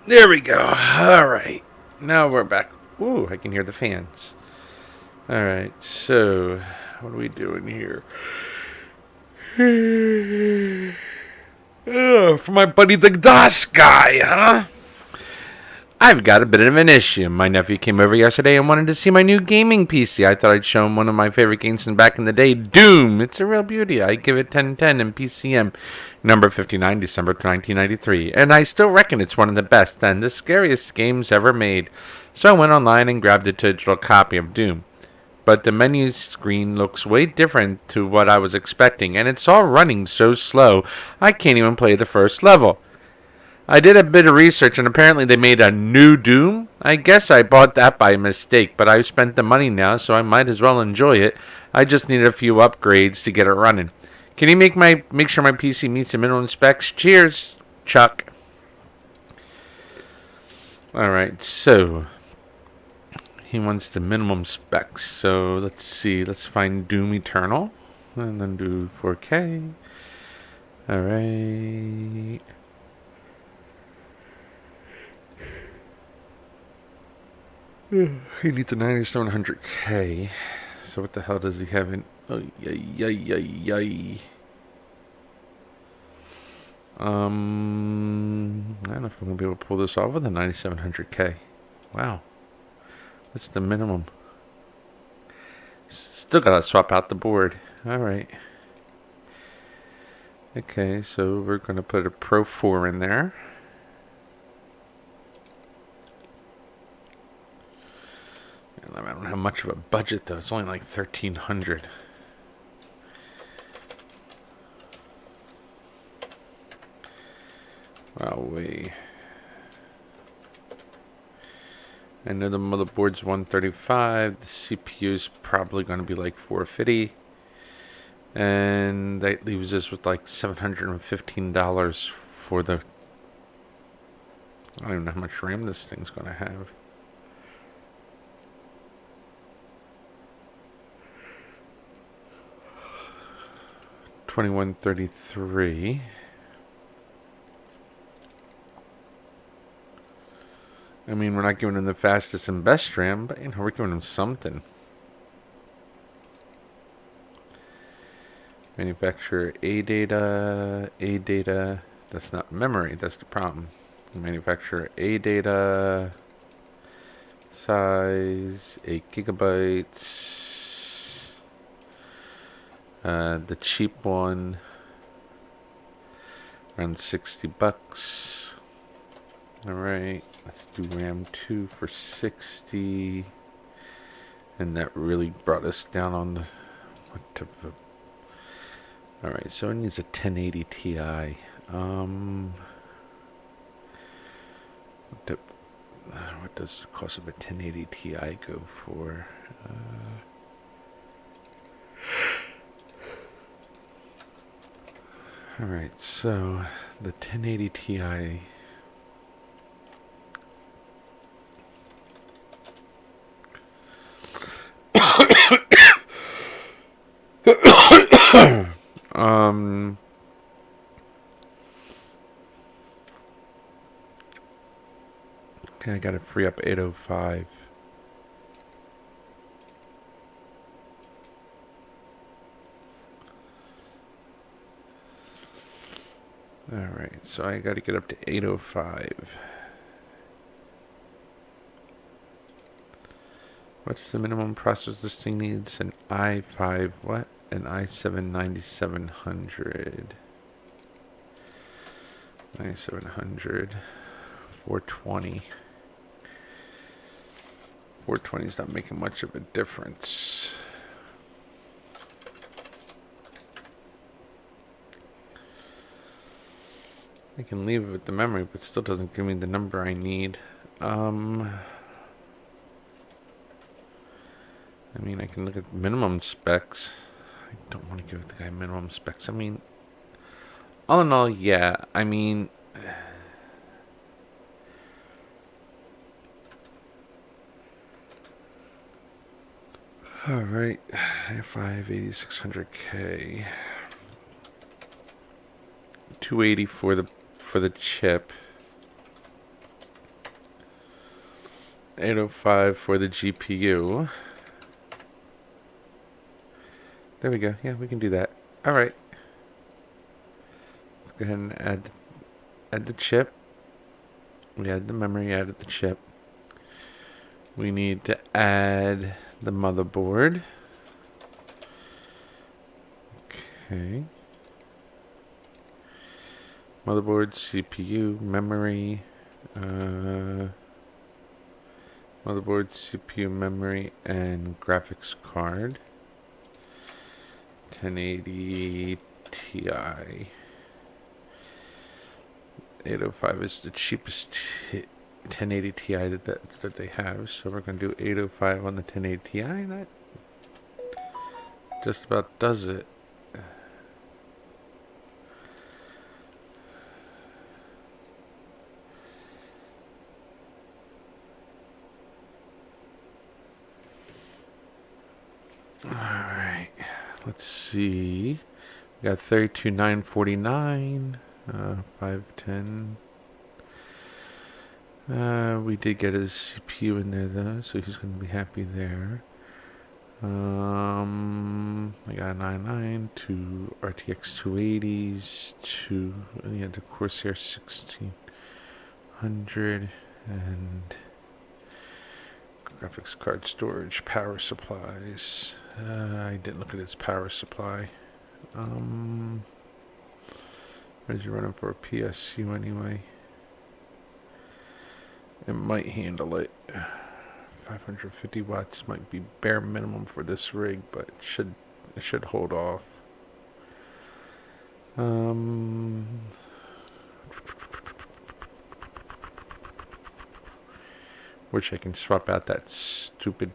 There we go. All right. Now we're back. Ooh, I can hear the fans. All right. So, what are we doing here? For my buddy the DOS guy, huh? I've got a bit of an issue. My nephew came over yesterday and wanted to see my new gaming PC. I thought I'd show him one of my favorite games from back in the day, Doom. It's a real beauty. I give it 10/10 in PCM, number 59, December 1993. And I still reckon it's one of the best and the scariest games ever made. So I went online and grabbed a digital copy of Doom. But the menu screen looks way different to what I was expecting, and it's all running so slow I can't even play the first level. I did a bit of research and apparently they made a new Doom. I guess I bought that by mistake, but I've spent the money now, so I might as well enjoy it. I just need a few upgrades to get it running. Can you make sure my PC meets the minimum specs? Cheers, Chuck. All right, so he wants the minimum specs. So let's see. Let's find Doom Eternal and then do 4K. All right. He needs a 9700K. So what the hell does he have in? Oh, yay. I don't know if I'm gonna be able to pull this off with a 9700K. Wow, what's the minimum? Still gotta swap out the board. All right. Okay, so we're gonna put a Pro 4 in there. I don't have much of a budget though. It's only like 1,300. Wow, I know the motherboard's 135. The CPU's probably going to be like 450. And that leaves us with like $715 for the... I don't even know how much RAM this thing's going to have. $2,133. I mean, we're not giving them the fastest and best RAM, but we're giving them something. Manufacturer A data. That's not memory. That's the problem. Manufacturer A data. Size 8 gigabytes. The cheap one around $60. All right, let's do RAM 2 for 60. And that really brought us down on the all right, so it needs a 1080 Ti. What does the cost of a 1080 Ti go for? All right, so the 1080 Ti. Okay, I gotta free up 805. Alright, so I gotta get up to 805. What's the minimum processor this thing needs? An i5, what? An i7 9700. 9700. 420. 420 is not making much of a difference. I can leave it with the memory, but still doesn't give me the number I need. I mean, I can look at minimum specs. I don't want to give the guy minimum specs. I mean, all in all, yeah. I mean, all right, i5 8600K, 280 for the chip. 805 for the GPU. There we go. Yeah, we can do that. All right. Let's go ahead and add the chip. We added the memory, added the chip. We need to add the motherboard. Okay. Motherboard, CPU, memory. Motherboard, CPU, memory, and graphics card. 1080 Ti. 805 is the cheapest 1080 Ti that they have, so we're going to do 805 on the 1080 Ti, and that just about does it. Alright, let's see. We got 32,949, 510. We did get his CPU in there though, so he's going to be happy there. I got a 99, 2 RTX 280s, 2, yeah, the Corsair 1600, and graphics card storage, power supplies. I didn't look at its power supply. What is he running for a PSU anyway? It might handle it. 550 watts might be bare minimum for this rig, but it should hold off. Wish I can swap out that stupid.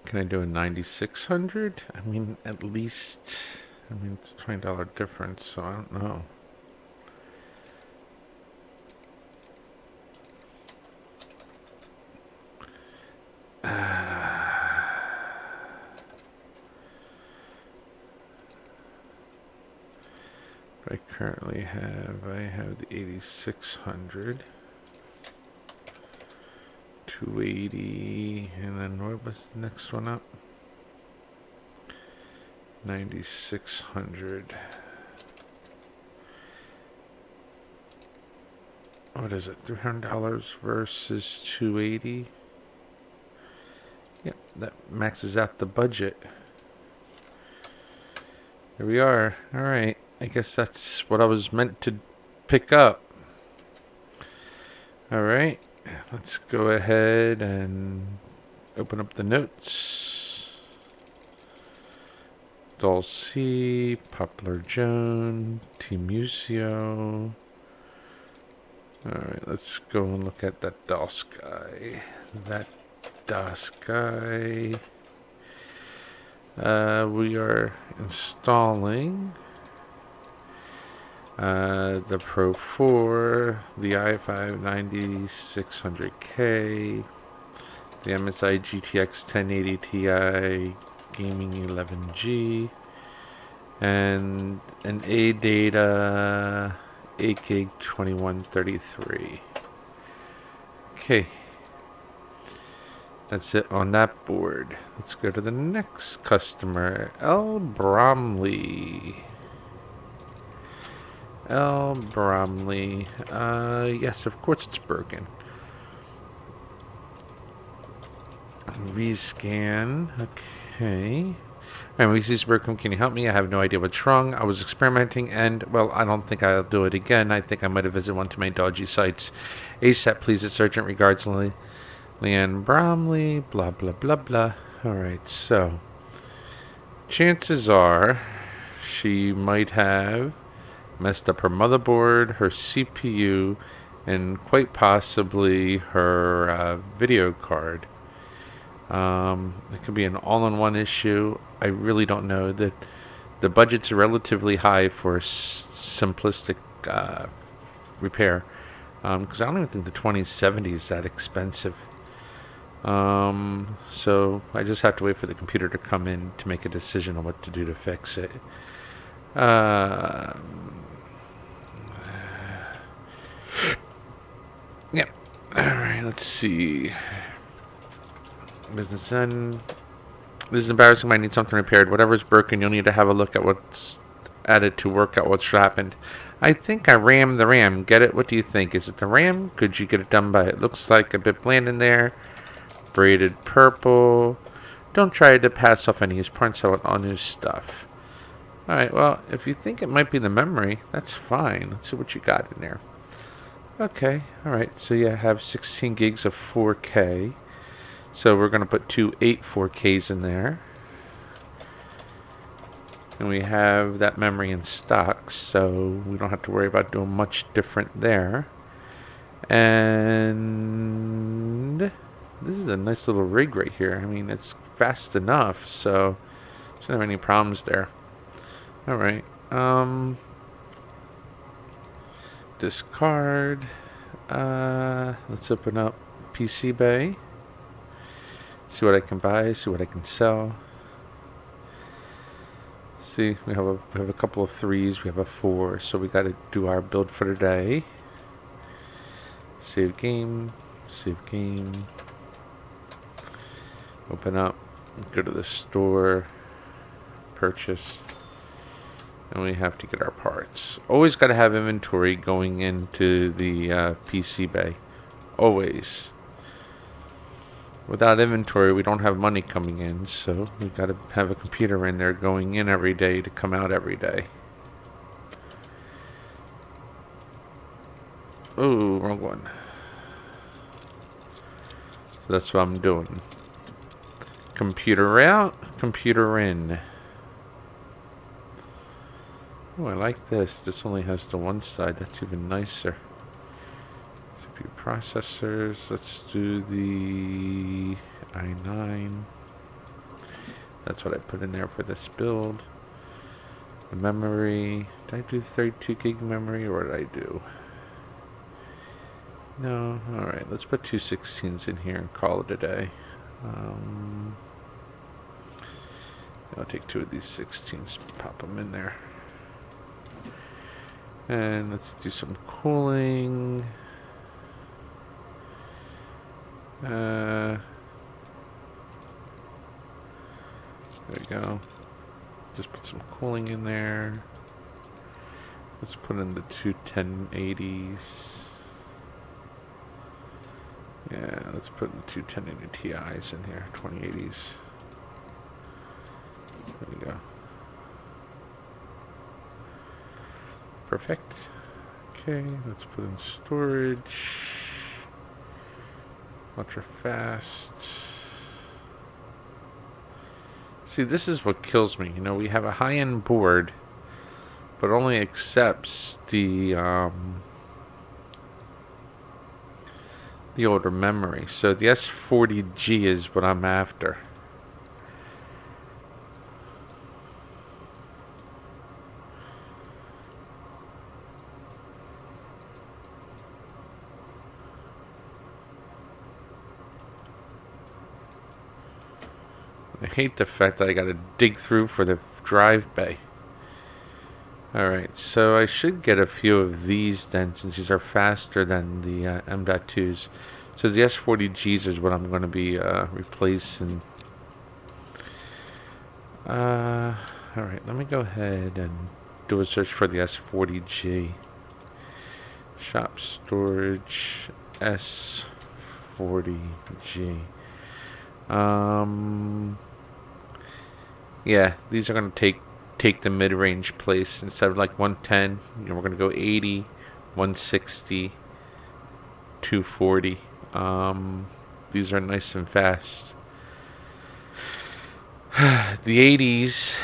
Can I do a 9600? I mean, at least. I mean, it's $20 difference, so I don't know. I currently have the 8600, 280, and then what was the next one up? 9600. What is it? $300 versus 280. Yep, that maxes out the budget. Here we are. All right. I guess that's what I was meant to pick up. All right. Let's go ahead and open up the notes. Dulce, Poplar Joan, Team Museo. Alright, let's go and look at that DOS guy. That DOS guy. We are installing the Pro 4, the i5 9600K, the MSI GTX 1080 Ti Gaming 11G, and an ADATA 8 gig 2133. Okay, that's it on that board. Let's go to the next customer, L. Bromley. L. Bromley. Yes, of course it's broken. Rescan. Okay. Alright, VC's broken. Can you help me? I have no idea what's wrong. I was experimenting and, well, I don't think I'll do it again. I think I might have visited one too many dodgy sites. ASAP, please. It's urgent. Regards, Leanne Bromley. Blah, blah, blah, blah. Alright, so. Chances are she might have messed up her motherboard, her CPU, and quite possibly her video card. It could be an all-in-one issue. I really don't know. That the budgets are relatively high for simplistic repair, because I don't even think the 2070 is that expensive. So I just have to wait for the computer to come in to make a decision on what to do to fix it. Uh, yeah. Alright, let's see. Business done. This is embarrassing. Might need something repaired. Whatever's broken, you'll need to have a look at what's added to work out what's happened. I think I rammed the RAM. Get it? What do you think? Is it the RAM? Could you get it done by it? Looks like a bit bland in there. Braided purple. Don't try to pass off any use parts out on new stuff. Alright, well, if you think it might be the memory, that's fine. Let's see what you got in there. Okay, alright. So you have 16 gigs of 4K. So we're going to put two 8 4Ks in there. And we have that memory in stock, so we don't have to worry about doing much different there. And this is a nice little rig right here. I mean, it's fast enough, so shouldn't have any problems there. Alright. Discard. Let's open up PC Bay. See what I can buy, see what I can sell. See, we have a couple of 3s, we have a 4, so we got to do our build for today. Save game, save game. Open up, go to the store, purchase, and we have to get our parts. Always got to have inventory going into the PC Bay. Always. Without inventory, we don't have money coming in, so we got to have a computer in there going in every day to come out every day. Oh, wrong one. So that's what I'm doing. Computer out, computer in. Oh, I like this. This only has the one side. That's even nicer. CPU processors. Let's do the i9. That's what I put in there for this build. The memory. Did I do 32 gig memory, or what did I do? No. Alright, let's put two 16s in here and call it a day. I'll take two of these 16s, pop them in there. And let's do some cooling. There we go. Just put some cooling in there. Let's put in the two 1080s. Yeah, let's put the two 1080 Ti's in here, 2080s. There we go. Perfect. Okay, let's put in storage. Ultra fast. See, this is what kills me. You know, we have a high-end board, but only accepts the older memory. So the S40G is what I'm after. I hate the fact that I gotta dig through for the drive bay. Alright, so I should get a few of these then, since these are faster than the M.2s. So the S40Gs is what I'm going to be replacing. Alright, let me go ahead and do a search for the S40G. Shop storage S40G. Yeah, these are going to take the mid-range place. Instead of like 110, you know, we're going to go 80, 160, 240. These are nice and fast. The 80s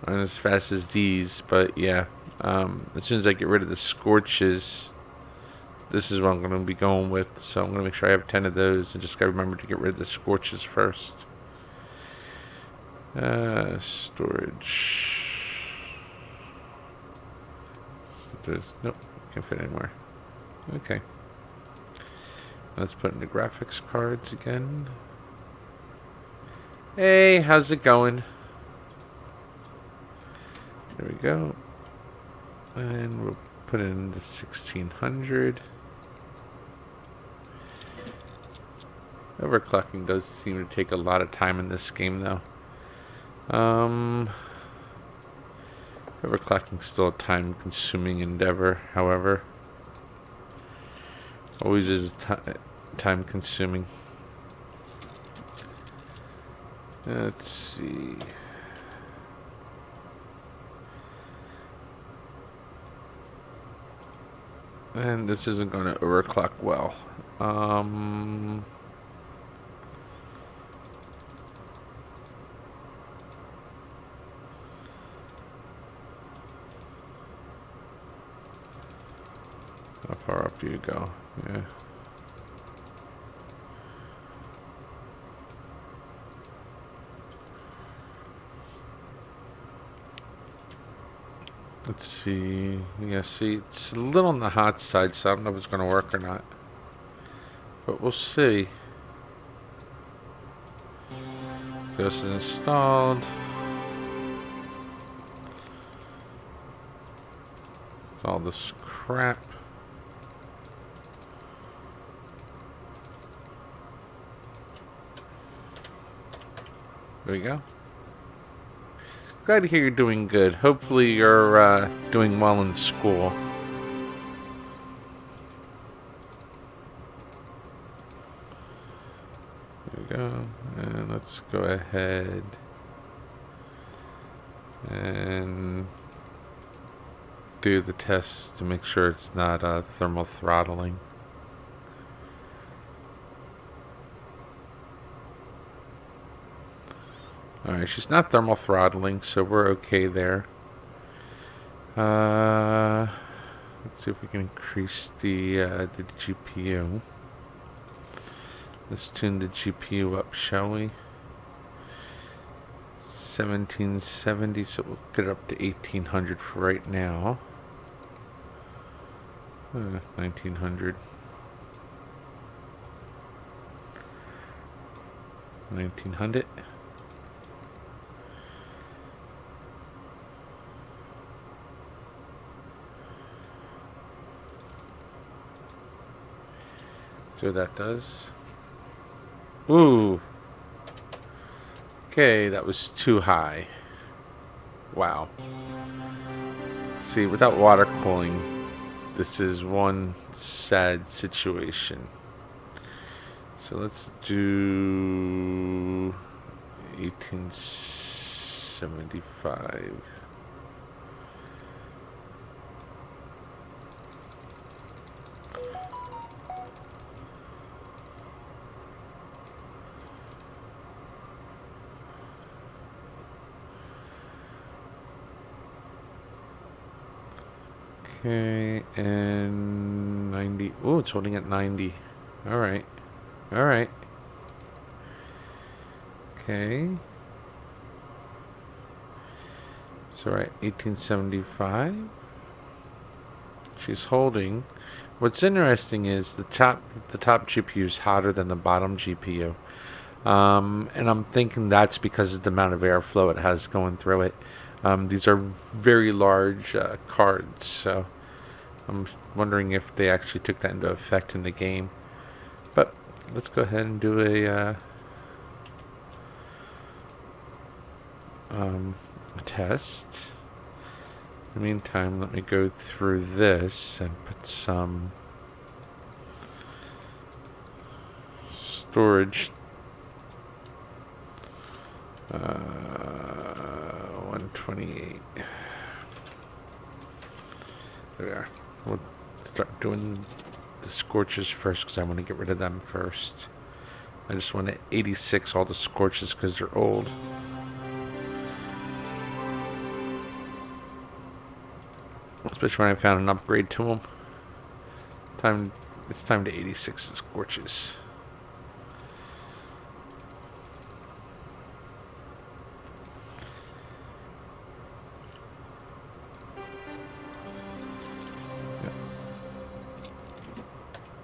aren't as fast as these, but yeah, as soon as I get rid of the scorches, this is what I'm going to be going with. So I'm going to make sure I have 10 of those, and just got to remember to get rid of the scorches first. Storage. Nope, can't fit anywhere. Okay. Let's put in the graphics cards again. Hey, how's it going? There we go. And we'll put in the 1600. Overclocking does seem to take a lot of time in this game, though. Overclocking's still a time-consuming endeavor, however. Always is time-consuming. Let's see. And this isn't going to overclock well. How far up do you go? Yeah. Let's see. Yeah, see, it's a little on the hot side, so I don't know if it's going to work or not. But we'll see. This is installed. Install this crap. There we go. Glad to hear you're doing good. Hopefully you're doing well in school. There we go. And let's go ahead and do the test to make sure it's not thermal throttling. Alright, she's not thermal throttling, so we're okay there. Let's see if we can increase the GPU. Let's tune the GPU up, shall we? 1770, so we'll get it up to 1800 for right now. 1900. 1900. See what that does. Ooh. Okay, that was too high. Wow. See, without water cooling, this is one sad situation. So let's do 1875. Okay, and 90. Oh, it's holding at 90. Alright. Alright. Okay. So, right, 1875. She's holding. What's interesting is the top GPU is hotter than the bottom GPU. And I'm thinking that's because of the amount of airflow it has going through it. These are very large cards, so I'm wondering if they actually took that into effect in the game. But let's go ahead and do a test. In the meantime, let me go through this and put some storage. 128. There we are. We'll start doing the scorches first because I want to get rid of them first. I just want to 86 all the scorches because they're old. Especially when I found an upgrade to them. It's time to 86 the scorches.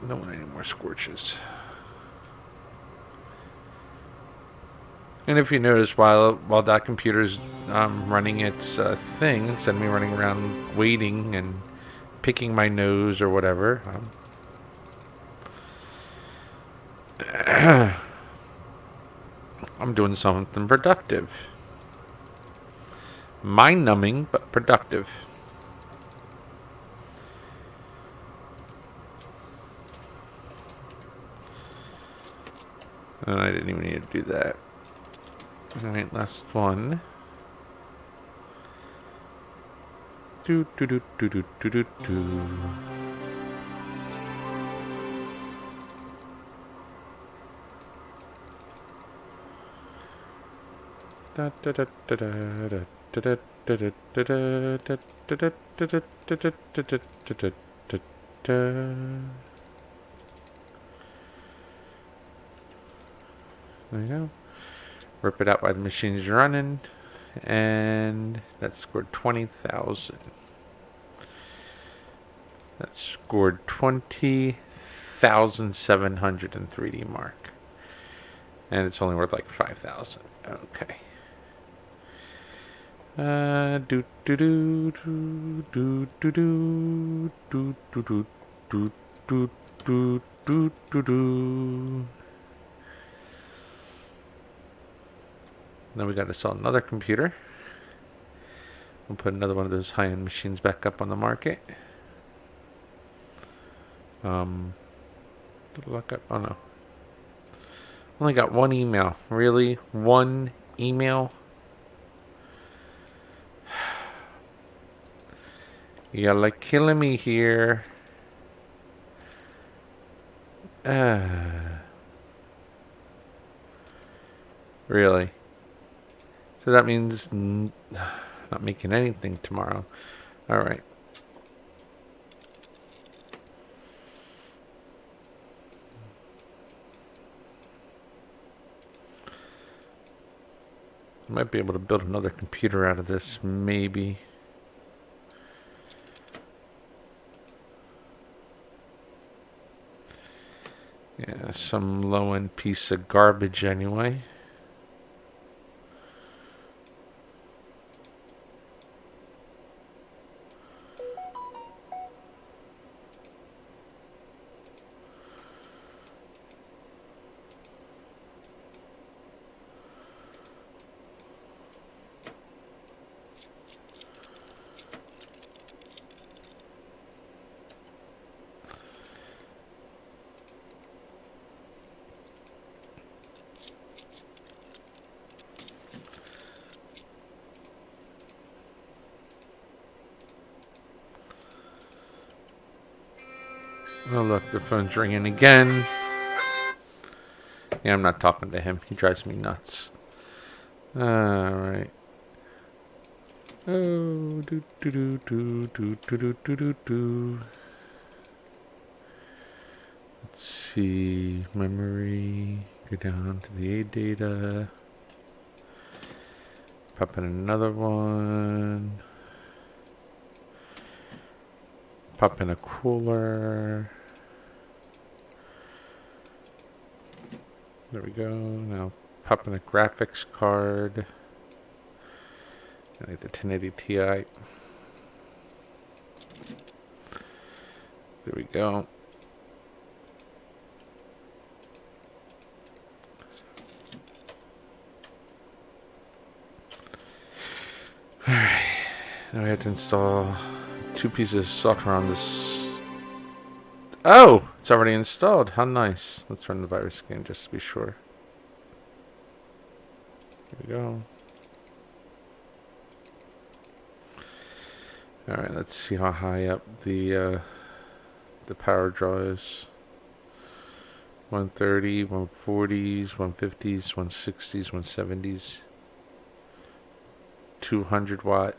don't want any more scorches. And if you notice, while that computer's running its thing, instead of me running around waiting and picking my nose or whatever, I'm doing something productive. Mind-numbing, but productive. And I didn't even need to do that. Alright, last one. Do do do do do do do do. Da da da da da da da da da da da da da da. There you go. Rip it out while the machine's running. And that scored 20,000. That scored 20,703 mark. And it's only worth like 5,000. Okay. Do do do do do do do do do do do do do do do. Now we got to sell another computer. We'll put another one of those high-end machines back up on the market. Look up. Oh no. Only got one email. Really? One email? You're like killing me here. Really? So that means not making anything tomorrow. Alright. I might be able to build another computer out of this, maybe. Yeah, some low-end piece of garbage anyway. Oh look, the phone's ringing again. Yeah, I'm not talking to him. He drives me nuts. Alright. Oh, do do do do do do do do do do. Let's see. Memory. Go down to the A data. Pop in another one. Pop in a cooler. There we go. Now pop in a graphics card. I like the 1080 Ti. There we go. Alright. Now we have to install 2 pieces of software on this. Oh! It's already installed. How nice. Let's run the virus scan just to be sure. Here we go. Alright, let's see how high up the power draw is. 130, 140s, 150s, 160s, 170s. 200 watt.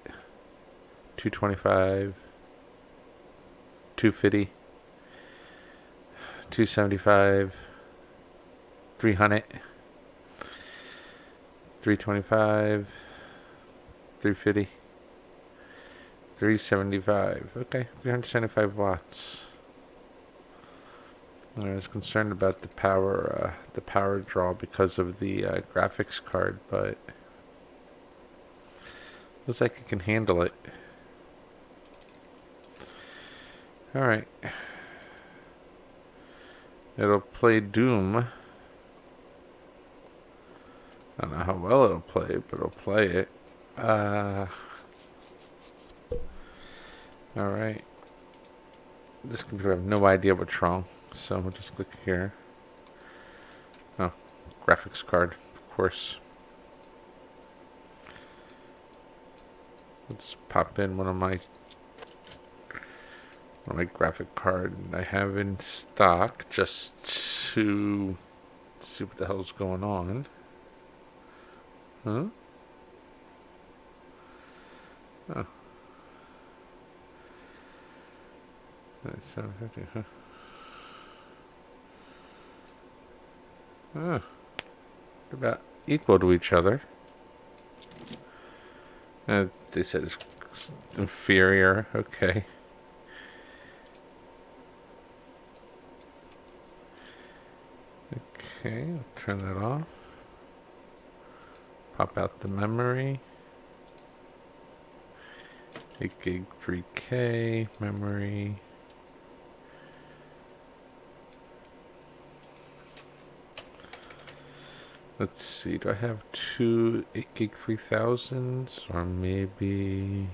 225. 250. 275. 300. 325. 350. 375. Okay, 375 watts. I was concerned about the power draw because of the graphics card, but looks like it can handle it. All right, it'll play Doom. I don't know how well it'll play, but it'll play it. All right. This computer, I have no idea what's wrong, so we'll just click here. Oh, graphics card, of course. Let's pop in one of my graphic card I have in stock just to see what the hell's going on. Huh? Oh. 750, huh? Oh. About equal to each other. They said it's inferior. Okay. Okay, I'll turn that off. Pop out the memory. 8 gig 3K memory. Let's see, do I have two 8 gig 3000s or maybe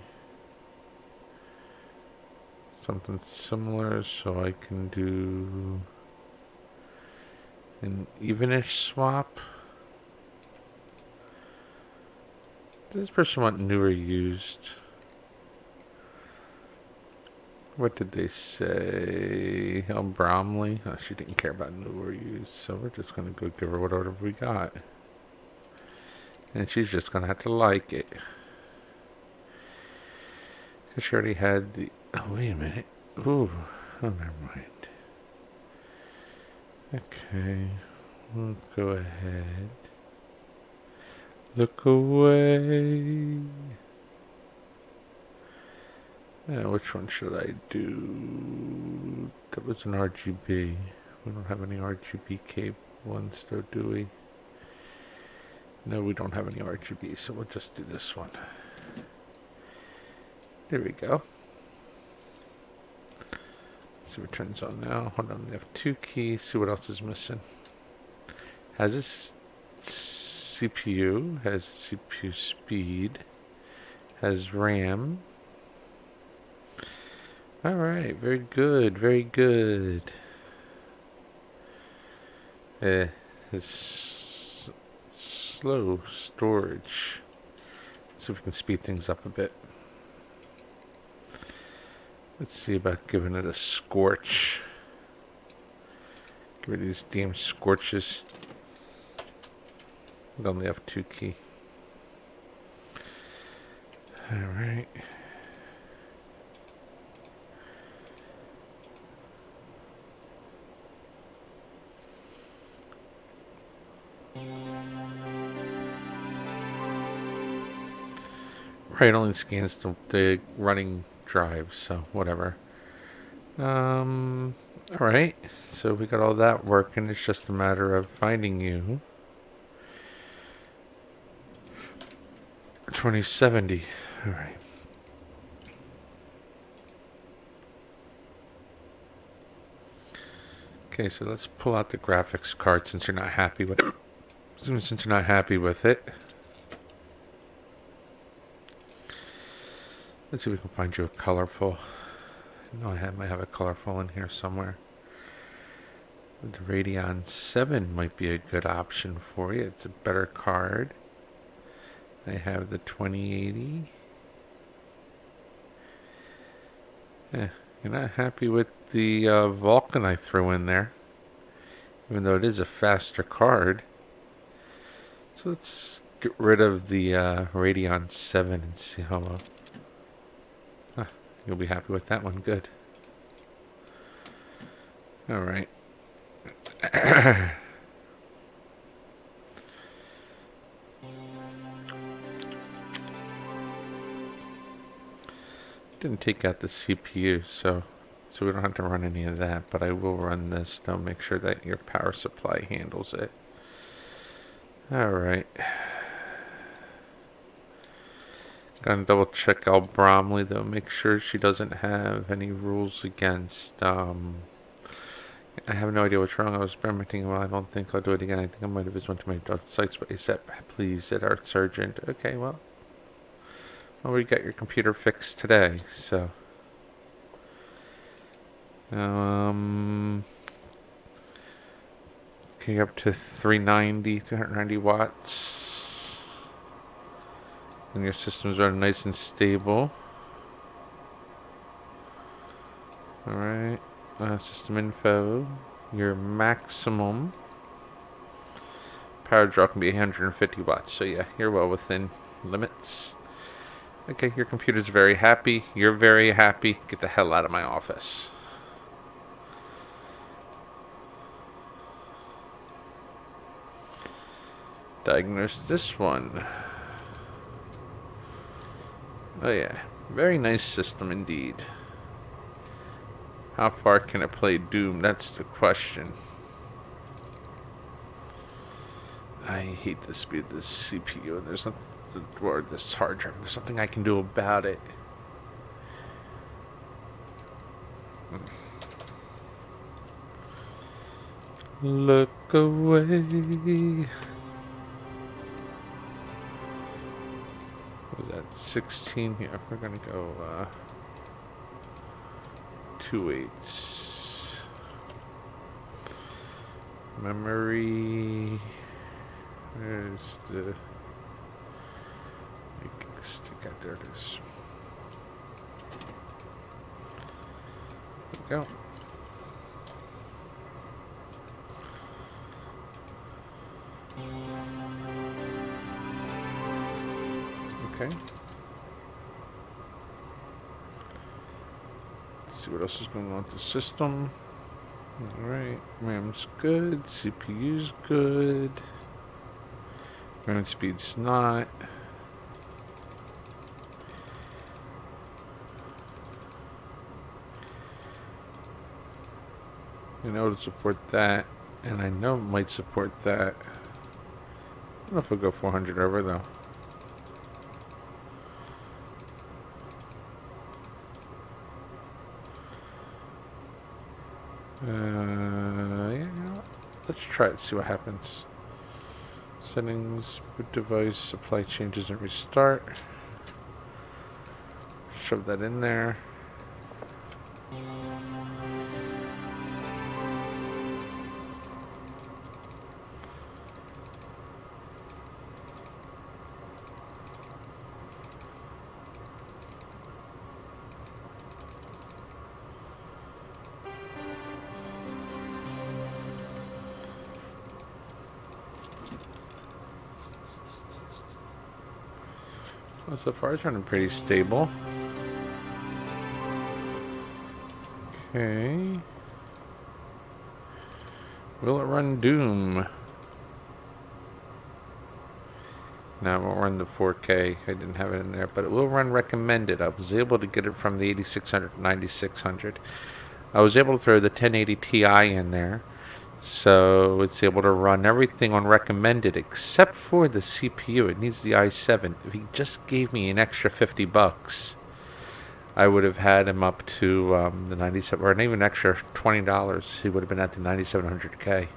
something similar so I can do an evenish swap? Does this person want new or used? What did they say? Oh, Bromley? Oh, she didn't care about new or used, so we're just going to go give her whatever we got. And she's just going to have to like it. Because she already had the... Oh, wait a minute. Ooh. Oh, never mind. Okay. We'll go ahead. Look away. Yeah, which one should I do? That was an RGB. We don't have any RGB cable ones though, do we? No, we don't have any RGB, so we'll just do this one. There we go. Let's see what turns on now. Hold on, we have 2 keys. See what else is missing. Has this CPU, has CPU speed, has RAM. Alright, very good, very good. It's slow storage. Let's see if we can speed things up a bit. Let's see about giving it a scorch. Get rid of these damn scorches. We only have 2 key. Alright. Right, it only scans the running drive, so whatever. Alright, so we got all that working. It's just a matter of finding you. 2070. Alright. Okay, so let's pull out the graphics card since you're not happy with it. Since you're not happy with it. Let's see if we can find you a colorful. No, I might have a colorful in here somewhere. The Radeon 7 might be a good option for you. It's a better card. I have the 2080. Yeah, you're not happy with the Vulcan I threw in there, even though it is a faster card. So let's get rid of the Radeon 7 and see how you'll be happy with that one. Good. Alright. Didn't take out the CPU, so So we don't have to run any of that, but I will run this to make sure that your power supply handles it. Alright. Gonna double check out Bromley though, make sure she doesn't have any rules against, I have no idea what's wrong. I was experimenting. Well, I don't think I'll do it again. I think I might have just went to my dog sites, but he said, please, said our surgeon. Okay, well, we got your computer fixed today, so. Okay, up to 390 watts. And your systems are nice and stable. Alright. System info. Your maximum power draw can be 850 watts. So yeah, you're well within limits. Okay, your computer's very happy. You're very happy. Get the hell out of my office. Diagnose this one. Oh yeah, very nice system indeed. How far can it play Doom? That's the question. I hate the speed of this CPU. There's nothing, or this hard drive. There's nothing I can do about it. Look away. What was that? 16 here. We're gonna go 2 8s. Memory. Where's the stick out? There it is. There we go. Okay. Let's see what else is going on with the system. Alright, RAM's good, CPU's good. RAM speed's not. I know it'll support that, and I know it might support that. I don't know if we'll go 400 over though. Yeah, let's try it, see what happens. Settings, boot device, supply changes and restart. Shove that in there. Well, so far it's running pretty stable. Okay. Will it run Doom? No, it won't run the 4K. I didn't have it in there, but it will run recommended. I was able to get it from the 8600 to 9600. I was able to throw the 1080 Ti in there, so it's able to run everything on recommended except for the CPU. It needs the i7. If he just gave me an extra $50, I would have had him up to the 97, or even an extra $20. He would have been at the 9700K.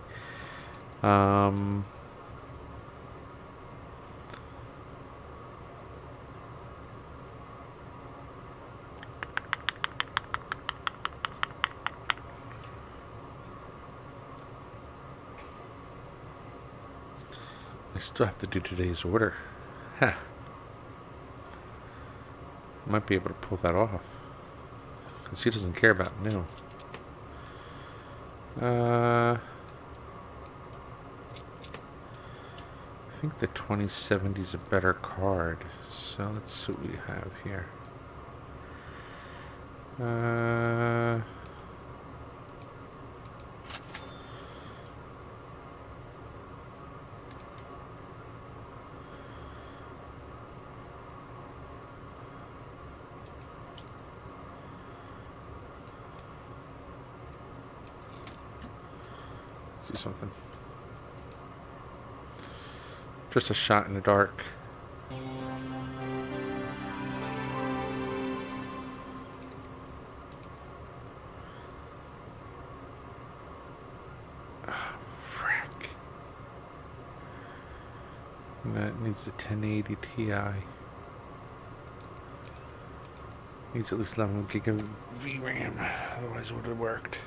I still have to do today's order. Huh. Might be able to pull that off. Because he doesn't care about new. I think the 2070 is a better card. So let's see what we have here. do something. Just a shot in the dark. Frick. And that needs a 1080 Ti. Needs at least 11 gig of VRAM, otherwise it would have worked.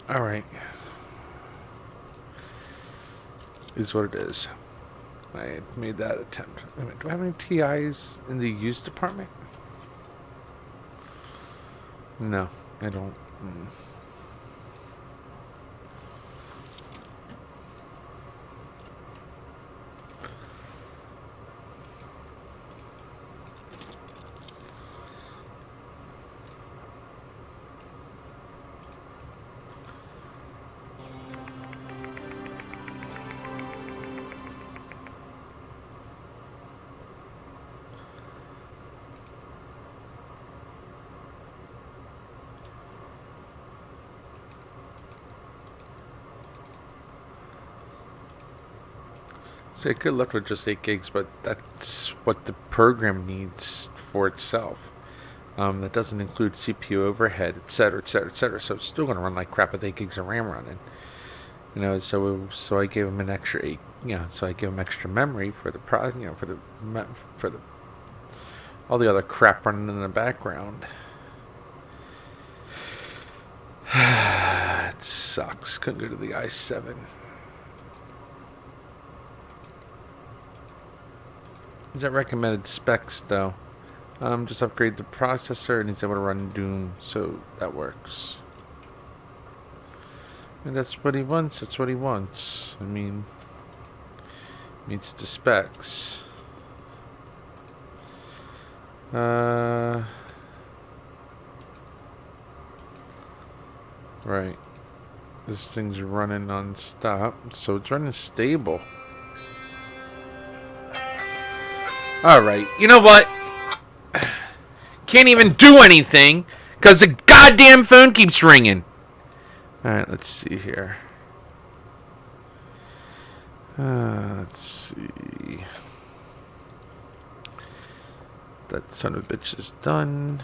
Alright. Is what it is. I made that attempt. Wait a minute, do I have any TIs in the used department? No, I don't. So I could left with just 8 gigs, but that's what the program needs for itself. That doesn't include CPU overhead, etc., etc., etc. So it's still going to run like crap with 8 gigs of RAM running. You know, so I gave him an extra 8. So I gave him extra memory for the for the all the other crap running in the background. It sucks. Couldn't go to the i7. These are recommended specs, though. Just upgrade the processor and he's able to run Doom, so that works. And that's what he wants. That's what he wants. I mean, meets the specs. Right. This thing's running non-stop, so it's running stable. Alright, you know what? Can't even do anything because the goddamn phone keeps ringing. Alright, let's see here. Let's see. That son of a bitch is done.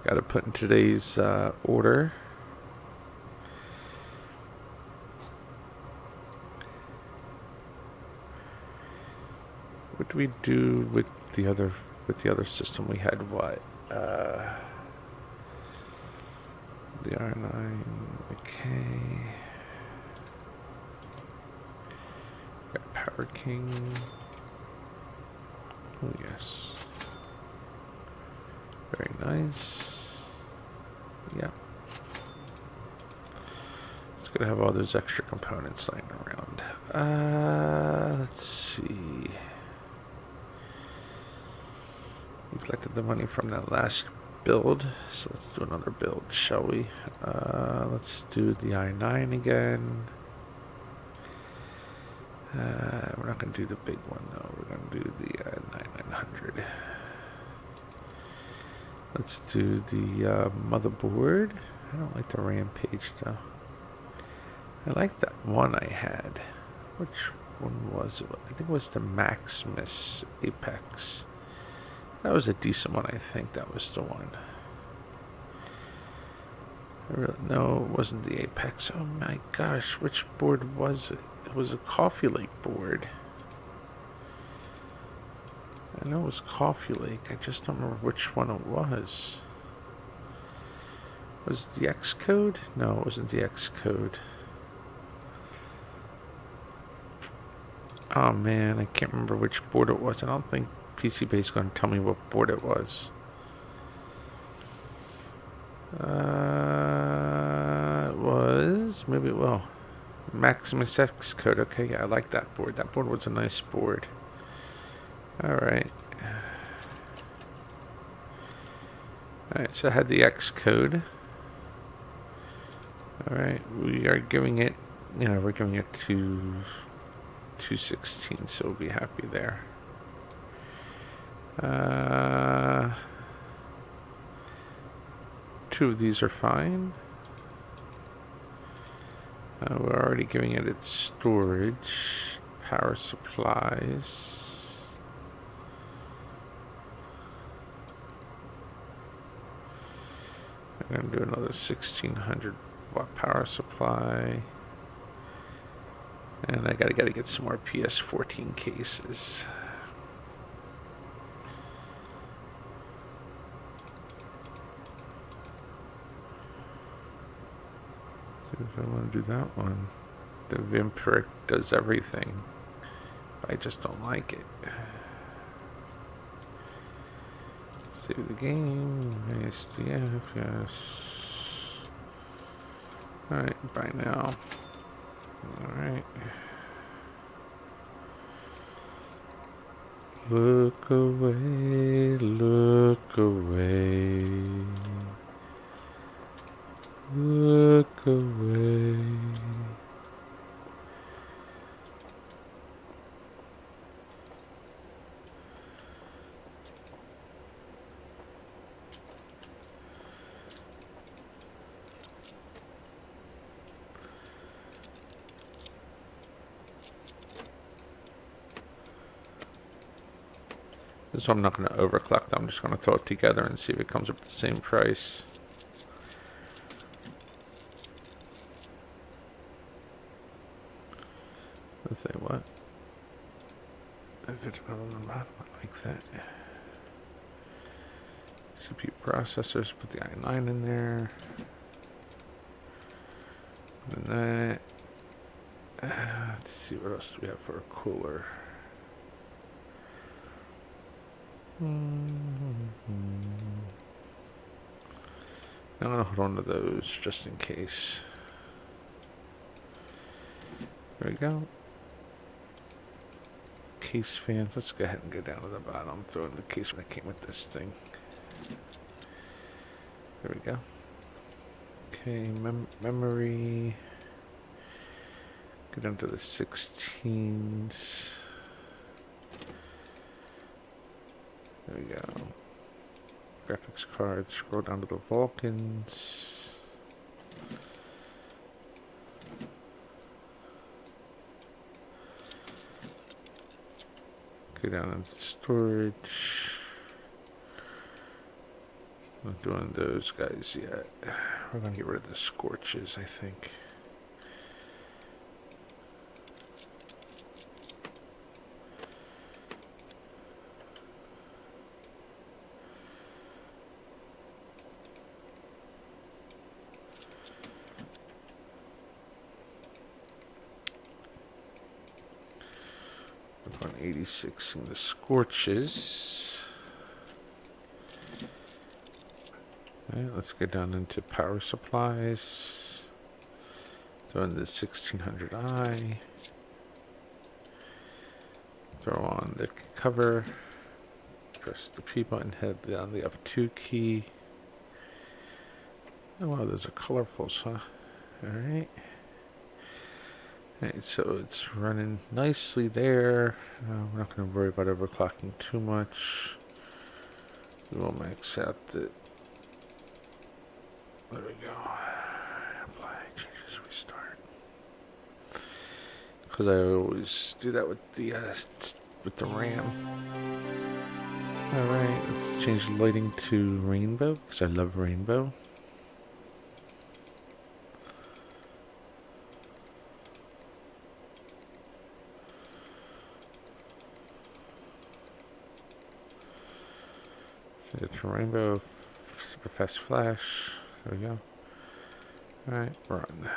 Got to put in today's order. What do we do with the other system? We had what? The R9. Okay. Got Power King. Oh yes. Very nice. Yeah. It's gonna have all those extra components lying around. Let's see. We collected the money from that last build, so let's do another build, shall we? Let's do the i9 again. We're not going to do the big one though. We're going to do the 9900. Let's do the motherboard. I don't like the Rampage though. I like that one I had. Which one was it? I think it was the Maximus Apex. That was a decent one, I think. That was the one. No, it wasn't the Apex. Oh my gosh, which board was it? It was a Coffee Lake board. I know it was Coffee Lake. I just don't remember which one it was. Was it the Xcode? No, it wasn't the Xcode. Oh man, I can't remember which board it was. I don't think PC Base is going to tell me what board it was. It was, maybe it will. Maximus Xcode. Okay, yeah, I like that board. That board was a nice board. Alright. Alright, so I had the Xcode. Alright, we are giving it, we're giving it to 216, so we'll be happy there. Uh, two of these are fine. We're already giving it its storage, power supplies. I'm going to do another 1600 watt power supply. And I gotta get some more PS14 cases. See if I want to do that one. The Vimpric does everything. I just don't like it. Save the game. SDF, yes. Alright, buy now. Alright. Look away, look away. Look away. So I'm not going to overclock them. I'm just going to throw it together and see if it comes up with the same price. Let's say what? Is it not on the bottom? I like that. CPU processors, put the i9 in there. And that. Let's see what else do we have for a cooler. I'm going to hold on to those just in case. There we go. Case fans. Let's go ahead and go down to the bottom. Throw in the case that came with this thing. There we go. Okay, memory. Go down to the 16s. There we go. Graphics card. Scroll down to the Vulcans. Go down into storage. Not doing those guys yet. We're gonna get rid of the scorches, I think. We're going 86 in the scorches. Alright, let's get down into power supplies. Throw in the 1600i. Throw on the cover. Press the P button, head down the F2 key. Oh wow, those are colorfuls, huh? Alright. Alright, so it's running nicely there. We're not going to worry about overclocking too much. We will max out the... There we go. Apply, changes, restart. Because I always do that with the RAM. Alright, let's change the lighting to rainbow, because I love rainbow. Change it to rainbow, super fast flash. There we go. Alright, run.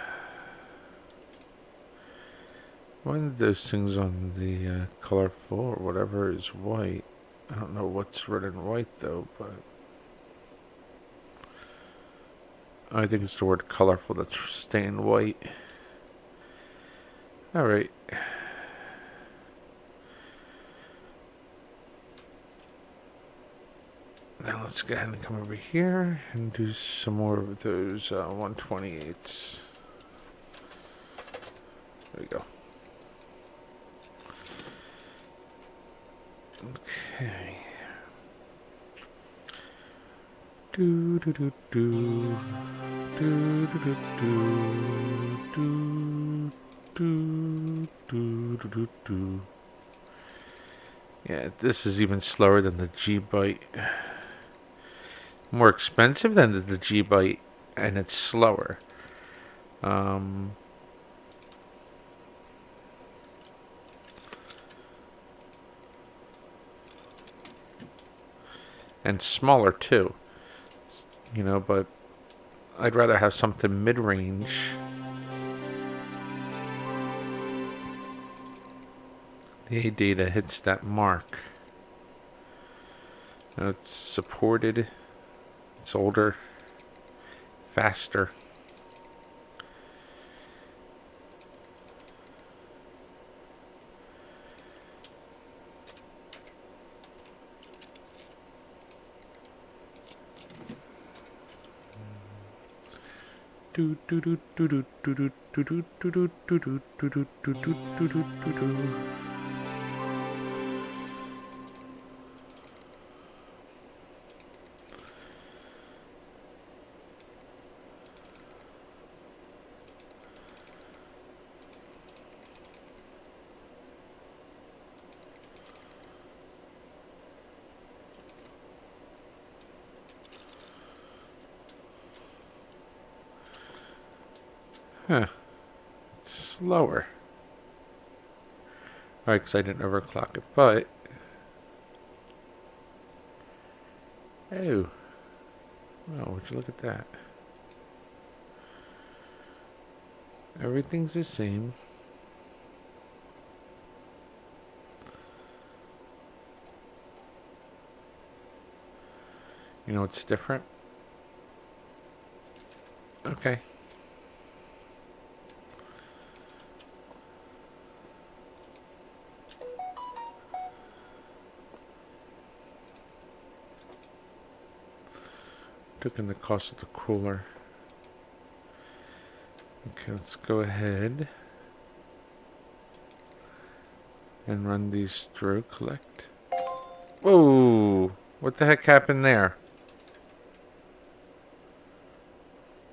One of those things on the colorful or whatever is white. I don't know what's red and white though, but I think it's the word colorful that's staying white. Alright. Now let's go ahead and come over here and do some more of those 128s. There we go. Okay. Do do do do. Do do do do. Do do do do do. Yeah, this is even slower than the G-Byte. More expensive than the G-Byte, and it's slower. And smaller too. You know, but I'd rather have something mid-range. The A-data hits that mark. Now it's supported. It's older. Faster. Do do do do do do do do do do do do do do do do do do do. Huh. Slower. Alright, because I didn't overclock it, but... Oh. Oh, would you look at that? Everything's the same. You know what's different? Okay. Took in the cost of the cooler. Okay, let's go ahead and run these through. Collect. Whoa! What the heck happened there?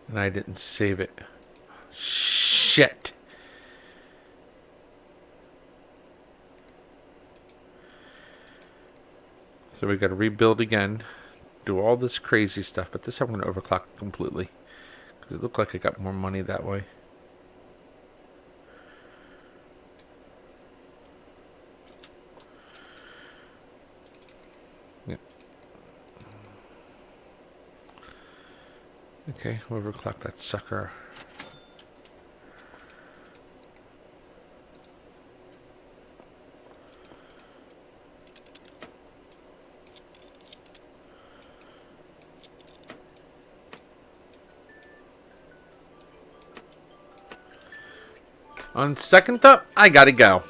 And I didn't save it. Shit! So we gotta rebuild again. Do all this crazy stuff, but this time I'm going to overclock it completely. Because it looked like I got more money that way. Yeah. Okay, we'll overclock that sucker. On second thought, I gotta go.